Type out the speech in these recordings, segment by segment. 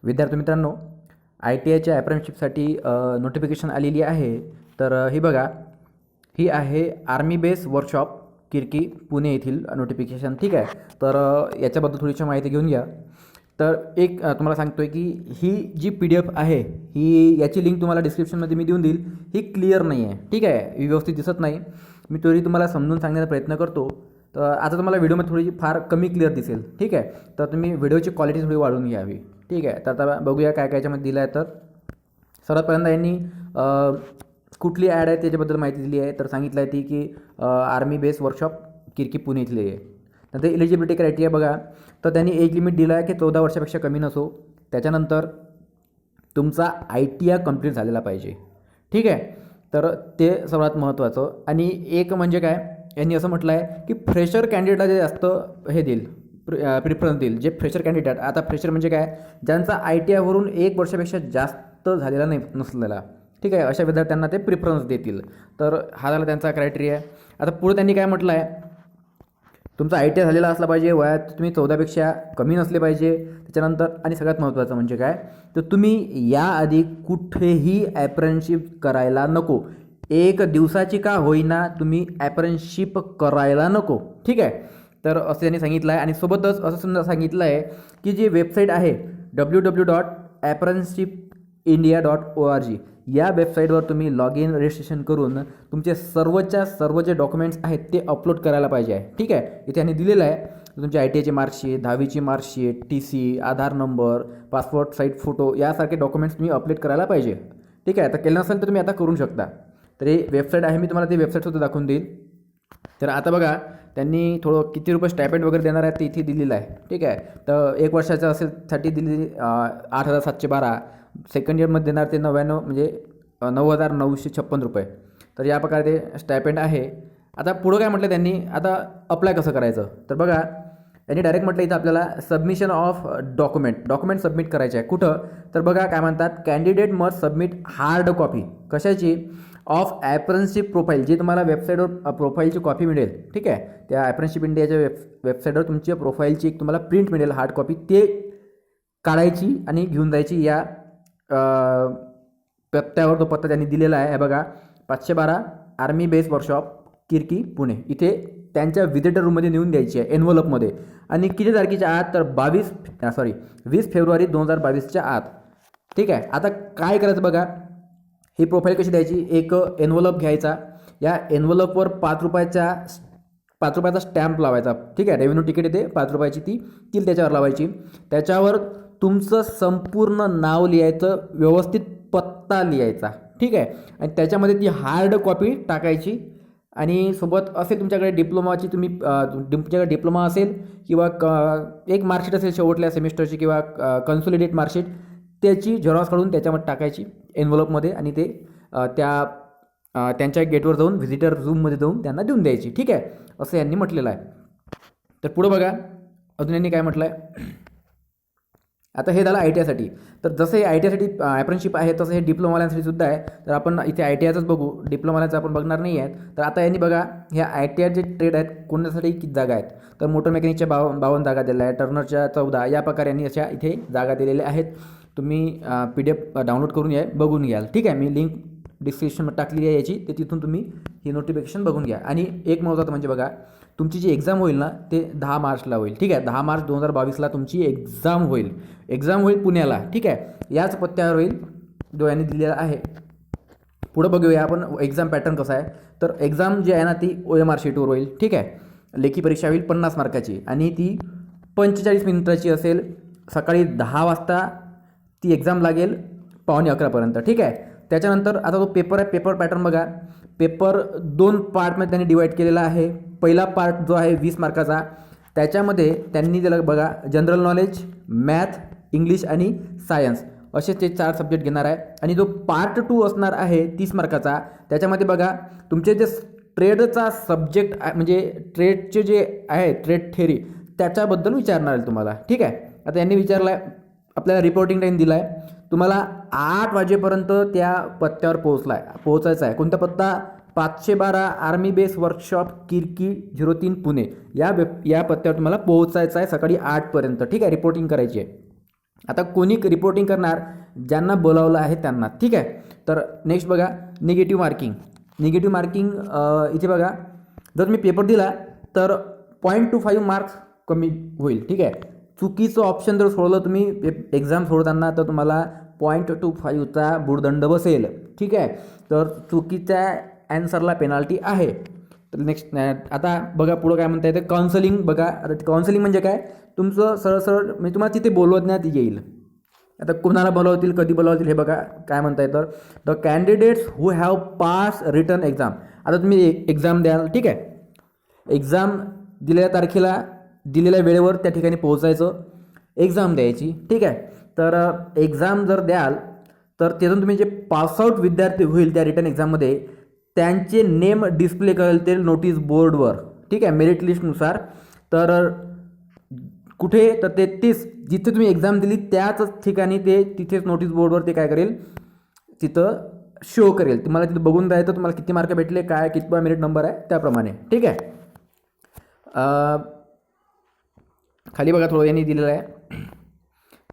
विद्यार्थी मित्रांनो, I T आयच्या अप्रेंटिसशिपसाठी नोटिफिकेशन आलेली आहे. तर ही बघा, ही आहे आर्मी बेस वर्कशॉप किरकी पुणे येथील नोटिफिकेशन. ठीक आहे. तर याच्याबद्दल थोडीशी माहिती घेऊन घ्या. तर एक तुम्हाला सांगतो आहे की ही जी PDF आहे, ही याची लिंक तुम्हाला डिस्क्रिप्शनमध्ये मी देऊन देईल. ही क्लिअर नाही आहे. ठीक आहे, ही व्यवस्थित दिसत नाही. मी तरी तुम्हाला समजून सांगण्याचा प्रयत्न करतो. तर आता तुम्हाला व्हिडिओमध्ये थोडी फार कमी क्लिअर दिसेल. ठीक आहे. तर तुम्ही व्हिडिओची क्वालिटी थोडी वाढवून घ्यावी. ठीक आहे. तर आता बघूया काय काय याच्यामध्ये दिलं आहे. तर सर्वात पहिल्यांदा यांनी कुठली ॲड आहे त्याच्याबद्दल माहिती दिली आहे. तर सांगितलं आहे ती की आर्मी बेस वर्कशॉप किरकी पुणे इथली आहे. नंतर एलिजिबिलिटी क्रायटेरिया बघा. तर त्यांनी एज लिमिट दिलं आहे की 14 वर्षापेक्षा कमी नसो. त्याच्यानंतर तुमचा ITI कंप्लीट झालेला पाहिजे. ठीक आहे. तर ते सर्वात महत्त्वाचं. आणि एक म्हणजे काय, यांनी असं म्हटलं आहे की फ्रेशर कॅन्डिडेटला जे जास्त हे देईल, प्रिफरन्स देईल. जे फ्रेशर कॅन्डिडेट, आता फ्रेशर म्हणजे काय, ज्यांचा ITI वरून 1 वर्षापेक्षा जास्त झालेला नाही नसलेला. ठीक आहे, अशा विद्यार्थ्यांना ते प्रिफरन्स देतील. तर हा झाला त्यांचा क्रायटेरिया. आता पुढे त्यांनी काय म्हटलं आहे, तुमचा ITI झालेला असला पाहिजे, वयात तुम्ही 14पेक्षा कमी नसले पाहिजे. त्याच्यानंतर आणि सगळ्यात महत्त्वाचं म्हणजे काय, तर तुम्ही याआधी कुठेही अप्रेंटिसशिप करायला नको. 1 दिवसाची का होईना तुम्ही अप्रेंटिसशिप करायला नको. ठीक आहे. तर असं त्यांनी सांगितलं आहे. आणि सोबतच असं सुद्धा सांगितलं आहे की जी वेबसाईट आहे www.apprenticeshipindia.org, या वेबसाईटवर तुम्ही लॉग इन रजिस्ट्रेशन करून तुमचे सर्वच्या सर्व जे डॉक्युमेंट्स आहेत ते अपलोड करायला पाहिजे आहे. ठीक आहे. इथे त्यांनी दिलेलं आहे तुमची ITIची मार्कशीट, 10वीची मार्कशीट, TC, आधार नंबर, पासपोर्ट साईज फोटो यासारखे डॉक्युमेंट्स तुम्ही अपलोड करायला पाहिजे. ठीक आहे. आता केलं नसेल तर तुम्ही आता करू शकता. तर ही वेबसाईट आहे, मी तुम्हाला ती वेबसाईटसुद्धा दाखवून देईल. तर आता बघा, त्यांनी थोडं किती रुपये स्टायपेंड वगैरे देणार आहे ते इथे दिलेलं आहे. ठीक आहे. तर 1 वर्षाचं असेल साठी दिलेली 8,712. सेकंड इयरमध्ये देणार ते 99 म्हणजे 9,956 रुपये. तर या प्रकारे ते स्टायपेंड आहे. आता पुढं काय म्हटलं त्यांनी, आता अप्लाय कसं करायचं, तर बघा त्यांनी डायरेक्ट म्हटलं इथं आपल्याला सबमिशन ऑफ डॉक्युमेंट सबमिट करायचे आहे. कुठं, तर बघा काय म्हणतात, candidate must submit hard copy कशाची, ऑफ अप्रेंटिसशिप प्रोफाईल, जी तुम्हाला वेबसाईटवर प्रोफाईलची कॉपी मिळेल. ठीक आहे. त्या अप्रेंटिसशिप इंडियाच्या वेबसाईटवर तुमच्या प्रोफाईलची एक तुम्हाला प्रिंट मिळेल, हार्ड कॉपी, ते काढायची आणि घेऊन जायची. या पत्त्यावर, तो पत्ता त्यांनी दिलेला आहे. बघा, 512 आर्मी बेस वर्कशॉप किरकी पुणे, इथे त्यांच्या व्हिजिटर रूममध्ये नेऊन द्यायची आहे एन्व्हलपमध्ये. आणि किती तारखेच्या आत, तर 20 फेब्रुवारी 2022च्या आत. ठीक आहे. आता काय करायचं बघा, ही प्रोफाईल कशी द्यायची, एक एन्व्हलप घ्यायचा, या एन्व्हलपवर 5 रुपयाचा स्टॅम्प लावायचा. ठीक आहे. रेव्हेन्यू तिकीट येते 5 रुपयाची, ती त्याच्यावर लावायची. त्याच्यावर तुमचं संपूर्ण नाव लिहायचं, व्यवस्थित पत्ता लिहायचा. ठीक आहे. आणि त्याच्यामध्ये ती हार्ड कॉपी टाकायची. आणि सोबत असेल तुमच्याकडे डिप्लोमाची, तुमच्याकडे डिप्लोमा असेल किंवा एक मार्कशीट असेल शेवटल्या सेमिस्टरची किंवा कन्सोलिडेट मार्कशीट, त्याची झेरॉक्स काढून त्याच्यामध्ये टाकायची एन्व्हलपमध्ये. आणि ते त्यांच्या गेटवर जाऊन, व्हिजिटर रूममध्ये जाऊन त्यांना देऊन द्यायची. ठीक आहे. असं यांनी म्हटलेलं आहे. तर पुढं बघा, अजून यांनी काय म्हटलं आहे. आता हे झालं ITIसाठी. तर जसं हे ITIसाठी अप्रेंटिसशिप आहे, तसं हे डिप्लोमावाल्यांसाठी सुद्धा आहे. तर आपण इथे ITIचंच बघू, डिप्लोमावाल्यांचं आपण बघणार नाही आहेत. तर आता यांनी बघा, ह्या ITI जे ट्रेड आहेत कोणासाठी किती जागा आहेत, तर मोटर मेकॅनिकच्या 52 जागा दिल्या आहेत, टर्नरच्या 14, या प्रकारे यांनी अशा इथे जागा दिलेल्या आहेत. तुम्ही PDF डाउनलोड करून बघून घ्याल. ठीक आहे. मी लिंक डिस्क्रिप्शनमध्ये टाकलेली आहे याची, ते तिथून तुम्ही ही नोटिफिकेशन बघून घ्या. आणि एक महत्त्वाचं म्हणजे बघा, तुमची जी एक्झाम होईल ना, ते 10 मार्चला होईल. ठीक आहे. 10 मार्च 2022ला तुमची एक्झाम होईल. पुण्याला. ठीक आहे. याच पत्त्यावर होईल जो यांनी दिलेला आहे. पुढं बघूया आपण एक्झाम पॅटर्न कसा आहे. तर एक्झाम जी आहे ना, ती OMR शीटवर होईल. ठीक आहे. लेखी परीक्षा होईल 50 मार्काची, आणि ती 45 मिनिटाची असेल. सकाळी 10 वाजता ती एक्झाम लागेल, 11:15पर्यंत. ठीक आहे. त्याच्यानंतर आता जो पेपर आहे, पेपर पॅटर्न बघा, पेपर 2 पार्टमध्ये त्यांनी डिवाईड केलेला आहे. पहिला पार्ट जो आहे 20 मार्काचा, त्याच्यामध्ये त्यांनी दिलं बघा, जनरल नॉलेज, मॅथ, इंग्लिश आणि सायन्स असे ते 4 सब्जेक्ट घेणार आहे. आणि जो पार्ट 2 असणार आहे 30 मार्काचा, त्याच्यामध्ये बघा तुमचे जे ट्रेडचा सब्जेक्ट म्हणजे ट्रेडचे जे आहे, ट्रेड थेअरी, त्याच्याबद्दल विचारणार आहे तुम्हाला. ठीक आहे. आता यांनी विचारलं आहे, आपल्याला रिपोर्टिंग टाईम दिला आहे, तुम्हाला 8 वाजेपर्यंत त्या पत्त्यावर पोहोचायचं आहे. कोणता पत्ता, 512 आर्मी बेस वर्कशॉप किरकी 03 पुणे, या पत्त्यावर तुम्हाला पोहोचायचं आहे सकाळी 8पर्यंत. ठीक आहे. रिपोर्टिंग करायची आहे. आता कोणी रिपोर्टिंग करणार, ज्यांना बोलावलं आहे त्यांना, ठीक आहे. तर नेक्स्ट बघा निगेटिव्ह मार्किंग. निगेटिव्ह मार्किंग इथे बघा, जर तुम्ही पेपर दिला तर 0.25 मार्क्स कमी होईल, ठीक आहे. चुकीचं ऑप्शन जर सोडलं तुम्ही एक्झाम सोडताना तर तुम्हाला 0.25चा भुर्दंड बसेल, ठीक आहे. तर चुकीच्या ॲन्सरला पेनाल्टी आहे. तर नेक्स्ट आता बघा पुढं काय म्हणता येतं, काउन्सिलिंग. बघा आता काउन्सिलिंग म्हणजे काय, तुमचं सरळ सरळ म्हणजे तुम्हाला तिथे बोलवण्यात येईल. आता कुणाला बोलावतील, कधी बोलावतील हे बघा काय म्हणता येतं, the candidates who have pass return exam. आता तुम्ही एक्झाम द्याल, ठीक आहे. एक्झाम दिलेल्या तारखेला दिलेल्या वेळेवर त्या ठिकाणी पोहोचायचं, एक्झाम द्यायची, ठीक आहे. तर एक्झाम जर द्याल तर त्यातून तुम्ही जे पासआउट विद्यार्थी होईल त्या रिटर्न एक्झाममध्ये त्यांचे नेम डिस्प्ले करेल ते नोटीस बोर्डवर, ठीक आहे, मेरिट लिस्टनुसार. तर कुठे तर 33 जिथे तुम्ही एक्झाम दिली त्याच ठिकाणी ते तिथेच नोटीस बोर्डवर ते काय करेल, तिथं शो करेल. तुम्हाला तिथं बघून जायचं तुम्हाला किती मार्क भेटले, काय कितवा मेरिट नंबर आहे त्याप्रमाणे, ठीक आहे. खाली बघा थोडं यांनी दिलेलं आहे.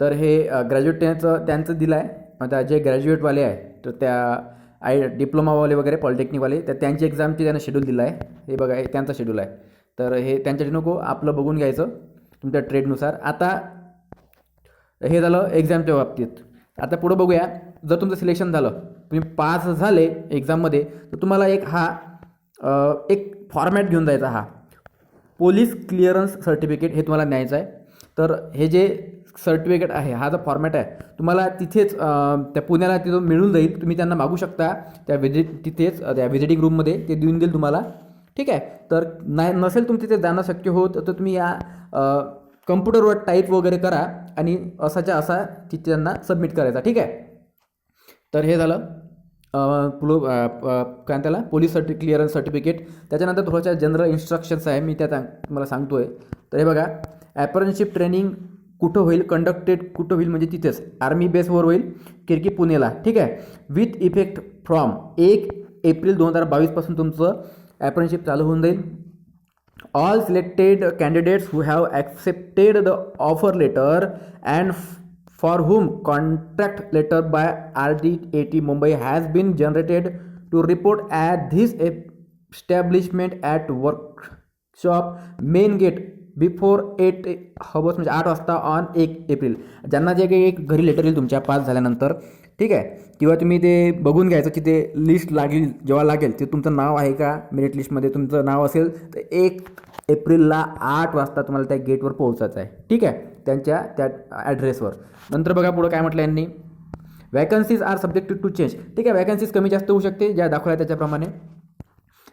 तर हे ग्रॅज्युएट त्यांचं दिलं आहे. आता जे ग्रॅज्युएटवाले आहे तर त्या डिप्लोमावाले वगैरे पॉलिटेक्निकवाले तर त्यांची एक्झामची त्यांना शेड्यूल दिलं आहे. हे बघा हे त्यांचा शेड्यूल आहे. तर हे त्यांच्यासाठी नको, आपलं बघून घ्यायचं तुमच्या ट्रेडनुसार. आता हे झालं एक्झामच्या बाबतीत. आता पुढं बघूया, जर तुमचं सिलेक्शन झालं, तुम्ही पास झाले एक्झाममध्ये, तर तुम्हाला एक फॉर्मॅट घेऊन जायचा, हा पोलीस क्लिअरन्स सर्टिफिकेट हे तुम्हाला न्यायचं आहे. तर हे जे सर्टिफिकेट आहे, हा जो फॉर्मॅट आहे, तुम्हाला तिथेच त्या पुण्याला तिथं मिळून जाईल. तुम्ही त्यांना मागू शकता त्या तिथेच त्या व्हिजिटिंग रूममध्ये, ते देऊन देईल तुम्हाला, ठीक आहे. तर नसेल तुम तिथे जाणं शक्य होत तर तुम्ही या कम्प्युटरवर टाईप वगैरे करा आणि असाच्या असा तिथे त्यांना सबमिट करायचा, ठीक आहे. तर हे झालं काय त्याला पोलीस क्लिअरन्स सर्टिफिकेट. त्याच्यानंतर थोड्याशा जनरल इन्स्ट्रक्शन्स आहे, मी त्या तुम्हाला सांगतो आहे. तर हे बघा, ॲप्रेंटिसशिप ट्रेनिंग कुठं होईल, कंडक्टेड कुठं होईल म्हणजे तिथेच आर्मी बेसवर होईल, किरकी पुणेला, ठीक आहे. विथ इफेक्ट फ्रॉम 1 एप्रिल 2022 तुमचं ॲप्रेंटिसशिप चालू होऊन जाईल. All selected candidates who have accepted the offer letter and for whom contract letter by RDAT Mumbai has been generated to report at this establishment at workshop main gate before 8 hours म्हणजे 8 वाजता on 1 April. ज्यांना जे काही एक घरी letter येईल तुमच्या pass झाल्यानंतर, ठीक आहे, किंवा तुम्ही ते बघून घ्यायचं की ते लिस्ट लागेल, जेव्हा लागेल ते तुमचं नाव आहे का मेरिट लिस्टमध्ये, तुमचं नाव असेल तर 1 एप्रिलला 8 वाजता तुम्हाला त्या गेटवर पोहोचायचं आहे, ठीक आहे, त्यांच्या त्या ॲड्रेसवर. नंतर बघा पुढं काय म्हटलं यांनी, vacancies are subjected to change, ठीक आहे. वॅकन्सीज कमी जास्त होऊ शकते ज्या दाखवल्या त्याच्याप्रमाणे.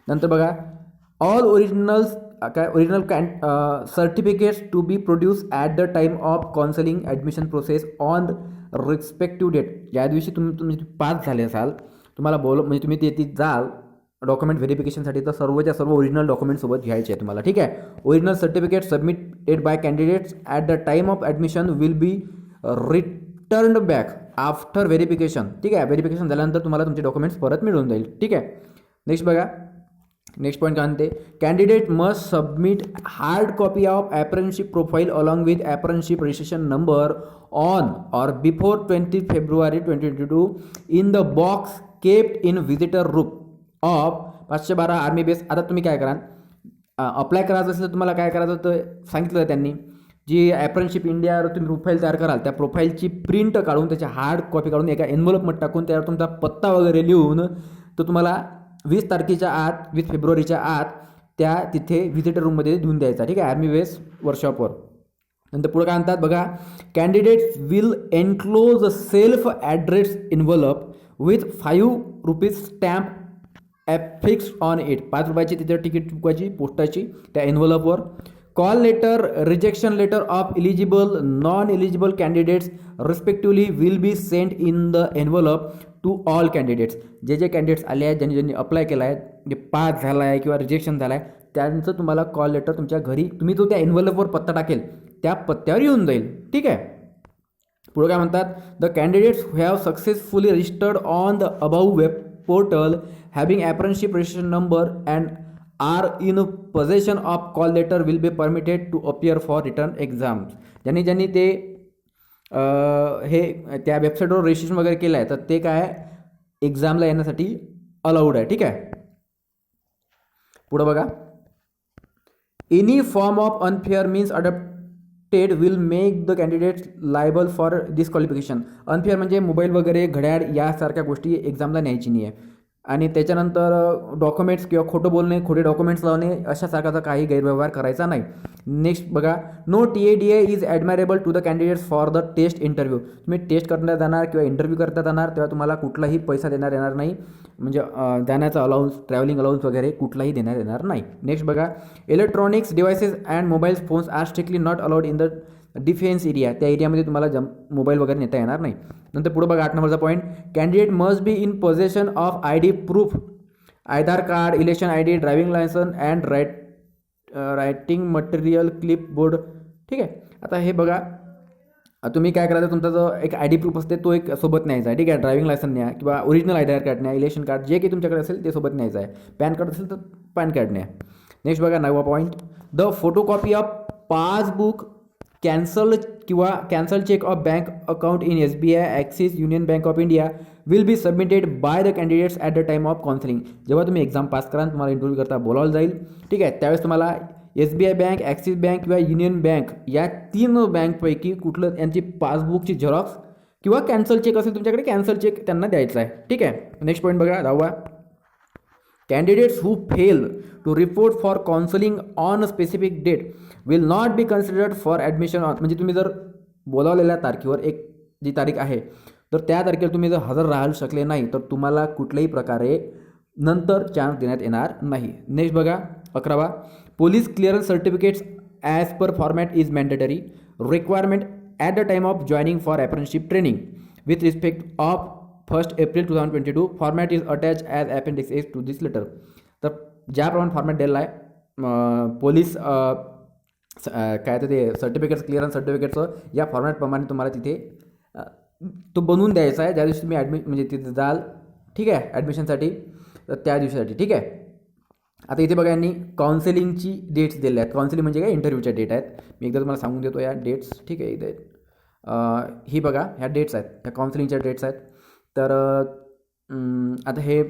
नंतर बघा all original certificates to be produced at the time of counselling admission process on respective date. ज्या दिवशी तुम्ही पास झाले असाल, तुम्हाला म्हणजे तुम्ही ते जाल डॉक्युमेंट व्हेरिफिकेशनसाठी, तर सर्वच्या सर्व ओरिजिनल डॉक्युमेंटसोबत घ्यायचे आहे तुम्हाला, ठीक आहे. Original certificate submitted by candidates at the time of admission will be returned back after verification, ठीक आहे. व्हेरिफिकेशन झाल्यानंतर तुम्हाला तुमचे डॉक्युमेंट्स परत मिळून जाईल, ठीक आहे. नेक्स्ट बघा, नेक्स्ट पॉईंट काय म्हणते, candidate must submit hard copy of apprenticeship profile along with apprenticeship registration number on or before 20 February 2022 in the box kept in visitor room of 512 army base. आता तुम्ही काय करा, अप्लाय करायचं असेल तर तुम्हाला काय करायचं तर सांगितलं त्यांनी, जी ॲप्रेंटिसशिप इंडियावर तुम्ही प्रोफाईल तयार कराल त्या प्रोफाईलची प्रिंट काढून त्याची हार्ड कॉपी काढून एका एन्व्हलपमध्ये टाकून त्यावर तुमचा पत्ता वगैरे लिहून तो तुम्हाला 20 तारखेच्या आत 20 फेब्रुवारीच्या आत त्या तिथे व्हिजिटर रूममध्ये देऊन द्यायचा, ठीक आहे, आर्मी बेस वर्कशॉपवर. नंतर पुढे काय म्हणतात बघा, candidates will enclose self address envelope with ₹5 stamp affix on it. 5 रुपयाची तिथे तिकीट चुकवायची पोस्टाची त्या एन्व्हलपवर. Call letter rejection letter of eligible non eligible candidates respectively will be sent in the envelope to all candidates. जे कॅन्डिडेट्स आले आहेत, ज्यांनी अप्लाय केला आहे, जे पास झाला आहे किंवा रिजेक्शन झाला आहे, त्यांचं तुम्हाला कॉल लेटर तुमच्या घरी, तुम्ही जो त्या एन्व्हलपवर पत्ता टाकेल त्या पत्त्यावर येऊन जाईल, ठीक आहे. पुढे काय म्हणतात, the candidates who have successfully registered on the above web portal having apprenticeship registration number and are in possession of call letter will be permitted to appear for written exams. ज्यांनी ते हे त्या वेबसाईटवर रजिस्ट्रेशन वगैरे केलं आहे तर ते काय एक्झामला येण्यासाठी अलाउड आहे. ठीक आहे. पुढं बघा, any form of unfair means adopted will make the candidates liable for disqualification. Unfair म्हणजे मोबाईल वगैरे, घड्याळ यासारख्या गोष्टी एक्झामला न्यायची नाही आहे. आणि त्याच्यानंतर डॉक्युमेंट्स किंवा खोटं बोलणे, खोटे डॉक्युमेंट्स लावणे अशा सारखाचा काही गैरव्यवहार करायचा नाही. नेक्स्ट बघा, no TADA is admirable to the candidates for the test interview. तुम्ही टेस्ट करण्यात जाणार किंवा इंटरव्ह्यू करण्यात जाणार तेव्हा तुम्हाला कुठलाही पैसा देण्यात येणार नाही. म्हणजे जाण्याचा अलाउन्स, ट्रॅव्हलिंग अलाउन्स वगैरे कुठलाही देण्यात येणार नाही. नेक्स्ट बघा, electronics devices and mobile phones are strictly not allowed in the defence area. त्या एरियामध्ये तुम्हाला मोबाईल वगैरे नेता येणार नाही. नंतर पुढे बघा 8 नंबरचा point, candidate must be in possession of ID proof, Aadhaar card, election ID, driving licence and writing material, clipboard. ठीक आहे. आता हे बघा, तुम्ही काय करायचं, तुमचा जो एक ID प्रूफ असते तो एक सोबत न्यायचा आहे. ठीक आहे. ड्रायव्हिंग लायसन न्या किंवा ओरिजिनल आधार कार्ड न्या, इलेक्शन कार्ड जे काही तुमच्याकडे असेल ते सोबत न्यायचं आहे. पॅन कार्ड असेल तर पॅन कार्ड न्या. नेक्स्ट बघा 9वा point, the photocopy of passbook, cancel cheque of bank account in SBI, Axis, Union Bank of India will be submitted by the candidates at the time of counselling. जेव्हा तुम्ही exam pass कराल तुम्हाला interview करता बोलावलं जाईल. ठीक आहे. त्यावेळेस तुम्हाला SBI बँक, ॲक्सिस बँक किंवा युनियन बँक या 3 बँकपैकी कुठलं यांची पासबुकची झेरॉक्स किंवा कॅन्सल चेक असेल तुमच्याकडे, कॅन्सल चेक त्यांना द्यायचा आहे. ठीक आहे. नेक्स्ट पॉईंट बघा 10वा, candidates who fail to report for counselling on a specific date will not be considered for admission on. म्हणजे तुम्ही जर बोलावलेल्या तारखेवर एक जी तारीख आहे तर त्या तारखेला तुम्ही जर हजर राहू शकले नाही तर तुम्हाला कुठल्याही प्रकारे नंतर चान्स देण्यात येणार नाही. नेक्स्ट बघा 11वा, police clearance certificates as per format is mandatory requirement at the time of joining for apprenticeship training with respect of 1 April 2022. Format is attach as appendix S to this letter. तर ज्याप्रमाणे format दिलेला आहे police काय तर ते certificates, clearance सर्टिफिकेटचं या फॉर्मॅटप्रमाणे तुम्हाला तिथे तो बनवून द्यायचा आहे ज्या दिवशी तुम्ही म्हणजे तिथे जाल. ठीक आहे. ॲडमिशनसाठी तर त्या दिवशीसाठी. ठीक आहे. आता इथे बघा यांनी काउन्सिलिंगची डेट्स दिल्या आहेत. काउन्सिलिंग म्हणजे काय, इंटरव्ह्यूच्या डेट आहेत. मी एकदा तुम्हाला सांगून देतो या डेट्स. ठीक आहे. इथे ही बघा ह्या डेट्स आहेत, ह्या काउन्सिलिंगच्या डेट्स आहेत. तर आता हे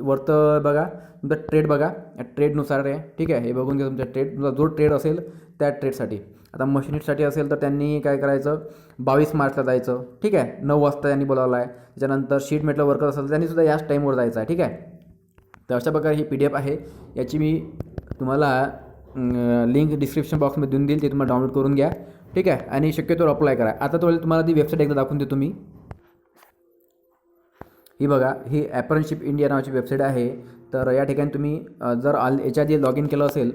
वरतं बघा तुमचा ट्रेड बघा, या ट्रेडनुसार आहे. ठीक आहे. हे बघून घ्या तुमचा ट्रेड, तुमचा जो ट्रेड असेल त्या ट्रेडसाठी. आता मशिनिस्टसाठी असेल तर त्यांनी काय करायचं, 22 मार्चला जायचं. ठीक आहे. 9 वाजता त्यांनी बोलावलं आहे. त्याच्यानंतर शीट मेटल वर्कर असेल तर त्यांनी सुद्धा याच टाईमवर जायचं आहे. ठीक आहे. तर अशा प्रकारे ही PDF आहे. याची मी तुम्हाला लिंक डिस्क्रिप्शन बॉक्समध्ये देऊन देईल, ते तुम्हाला डाउनलोड करून घ्या. ठीक आहे. आणि शक्यतोवर अप्लाय करा. आता तो तुम्हाला ती वेबसाईट एकदा दाखवून देतो मी. ही बघा, ही अप्रेंटिसशिप इंडिया नावाची वेबसाईट आहे. तर या ठिकाणी तुम्ही जर याच्या आधी लॉग इन केलं असेल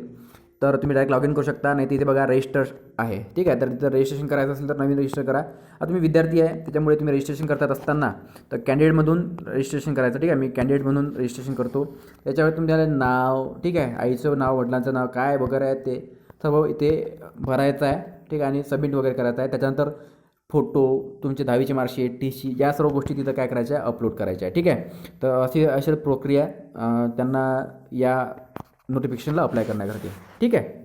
तर तुम्ही डायरेक्ट लॉग इन करू शकता. नाही तिथे बघा रजिस्टर आहे. ठीक आहे. तर तिथं रजिस्ट्रेशन करायचं असेल तर नवीन रजिस्टर करा. आता तुम्ही विद्यार्थी आहे त्याच्यामुळे तुम्ही रजिस्ट्रेशन करतात असताना तर कॅन्डिडेटमधून रजिस्ट्रेशन करायचं. ठीक आहे. मी कॅन्डिडेट म्हणून रजिस्ट्रेशन करतो. त्याच्यावर तुमच्याला नाव, ठीक आहे, आईचं नाव, वडिलांचं नाव काय वगैरे आहे ते सर्व इथे भरायचं आहे. ठीक आहे. आणि सबमिट वगैरे करायचं आहे. त्याच्यानंतर फोटो, तुमचे 10वीची मार्कशीट, TC या सर्व गोष्टी तिथं काय करायच्या आहे, अपलोड करायच्या आहे. ठीक आहे. तर अशी प्रक्रिया त्यांना या नोटिफिकेशनला अप्लाय करण्याकरता. ठीक आहे.